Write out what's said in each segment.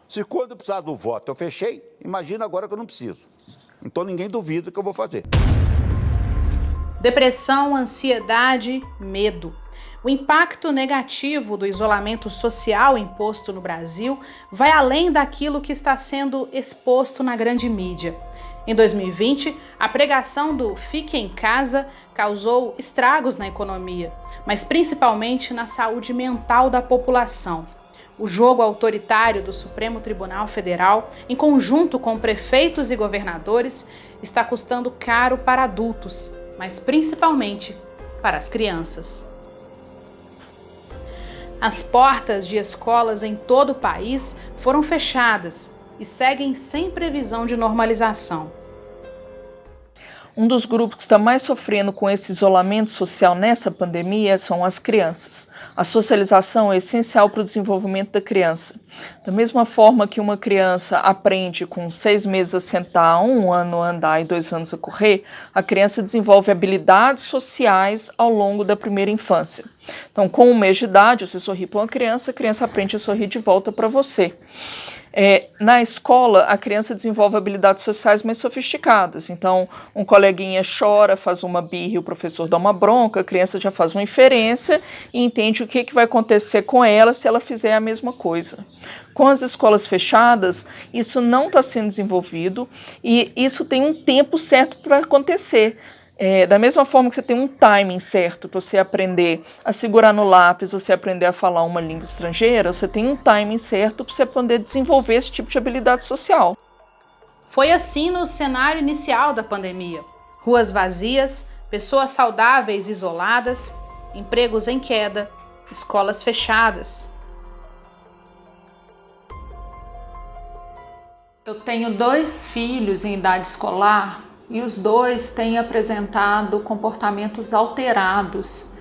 Se quando eu precisar do voto eu fechei, imagina agora que eu não preciso. Então ninguém duvida que eu vou fazer. Depressão, ansiedade, medo. O impacto negativo do isolamento social imposto no Brasil vai além daquilo que está sendo exposto na grande mídia. Em 2020, a pregação do Fique em Casa causou estragos na economia, mas principalmente na saúde mental da população. O jogo autoritário do Supremo Tribunal Federal, em conjunto com prefeitos e governadores, está custando caro para adultos, mas principalmente para as crianças. As portas de escolas em todo o país foram fechadas e seguem sem previsão de normalização. Um dos grupos que está mais sofrendo com esse isolamento social nessa pandemia são as crianças. A socialização é essencial para o desenvolvimento da criança. Da mesma forma que uma criança aprende com 6 meses a sentar, 1 ano a andar e 2 anos a correr, a criança desenvolve habilidades sociais ao longo da primeira infância. Então, com 1 mês de idade, você sorri para uma criança, a criança aprende a sorrir de volta para você. Na escola, a criança desenvolve habilidades sociais mais sofisticadas. Então, um coleguinha chora, faz uma birra e o professor dá uma bronca, a criança já faz uma inferência e entende o que vai acontecer com ela se ela fizer a mesma coisa. Com as escolas fechadas, isso não está sendo desenvolvido e isso tem um tempo certo para acontecer. Da mesma forma que você tem um timing certo para você aprender a segurar no lápis, você aprender a falar uma língua estrangeira, você tem um timing certo para você poder desenvolver esse tipo de habilidade social. Foi assim no cenário inicial da pandemia. Ruas vazias, pessoas saudáveis isoladas, empregos em queda, escolas fechadas. Eu tenho 2 filhos em idade escolar e os 2 têm apresentado comportamentos alterados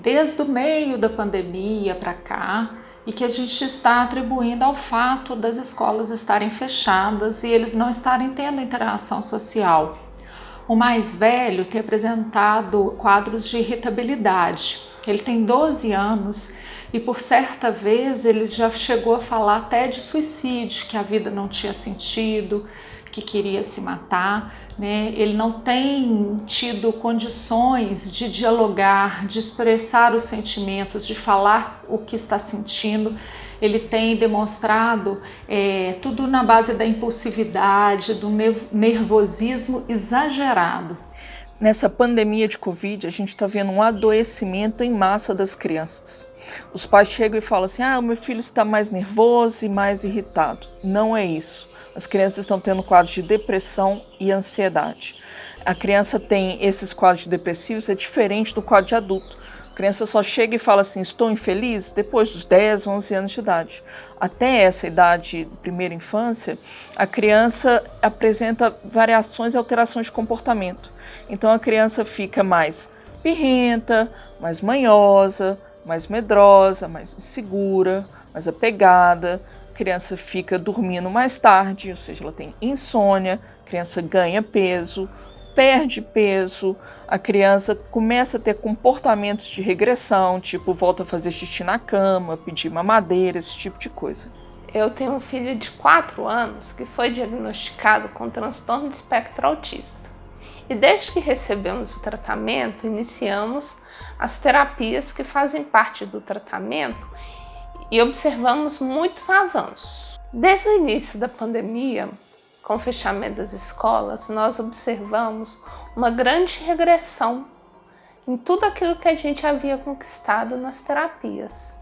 desde o meio da pandemia para cá, e que a gente está atribuindo ao fato das escolas estarem fechadas e eles não estarem tendo interação social. O mais velho tem apresentado quadros de irritabilidade. Ele tem 12 anos e por certa vez ele já chegou a falar até de suicídio, que a vida não tinha sentido, que queria se matar, né? Ele não tem tido condições de dialogar, de expressar os sentimentos, de falar o que está sentindo. Ele tem demonstrado tudo na base da impulsividade, do nervosismo exagerado. Nessa pandemia de Covid, a gente está vendo um adoecimento em massa das crianças. Os pais chegam e falam assim, o meu filho está mais nervoso e mais irritado. Não é isso. As crianças estão tendo quadros de depressão e ansiedade. A criança tem esses quadros depressivos, é diferente do quadro de adulto. A criança só chega e fala assim, estou infeliz, depois dos 10, 11 anos de idade. Até essa idade, primeira infância, a criança apresenta variações e alterações de comportamento. Então a criança fica mais birrenta, mais manhosa, mais medrosa, mais insegura, mais apegada. A criança fica dormindo mais tarde, ou seja, ela tem insônia, a criança ganha peso, perde peso, a criança começa a ter comportamentos de regressão, tipo volta a fazer xixi na cama, pedir mamadeira, esse tipo de coisa. Eu tenho um filho de 4 anos que foi diagnosticado com transtorno de espectro autista. E desde que recebemos o tratamento, iniciamos as terapias que fazem parte do tratamento e observamos muitos avanços. Desde o início da pandemia, com o fechamento das escolas, nós observamos uma grande regressão em tudo aquilo que a gente havia conquistado nas terapias.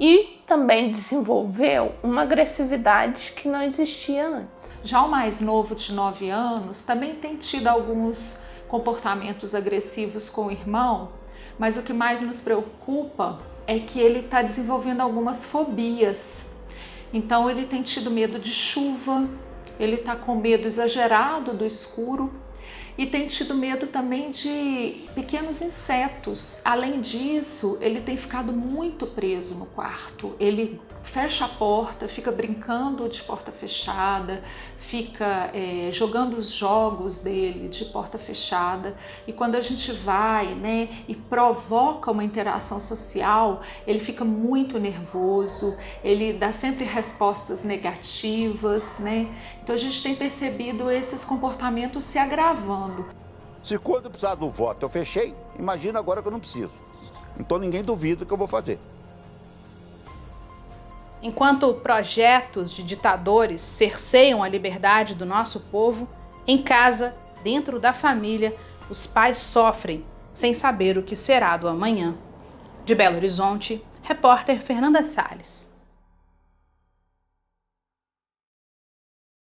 E também desenvolveu uma agressividade que não existia antes. Já o mais novo, de 9 anos, também tem tido alguns comportamentos agressivos com o irmão, mas o que mais nos preocupa é que ele está desenvolvendo algumas fobias. Então ele tem tido medo de chuva, ele está com medo exagerado do escuro e tem tido medo também de pequenos insetos. Além disso, ele tem ficado muito preso no quarto. Ele fecha a porta, fica brincando de porta fechada, fica jogando os jogos dele de porta fechada, e quando a gente vai, né, e provoca uma interação social, ele fica muito nervoso, ele dá sempre respostas negativas, né? Então a gente tem percebido esses comportamentos se agravando. Se quando precisar do voto eu fechei, imagina agora que eu não preciso. Então ninguém duvida que eu vou fazer. Enquanto projetos de ditadores cerceiam a liberdade do nosso povo, em casa, dentro da família, os pais sofrem sem saber o que será do amanhã. De Belo Horizonte, repórter Fernanda Salles.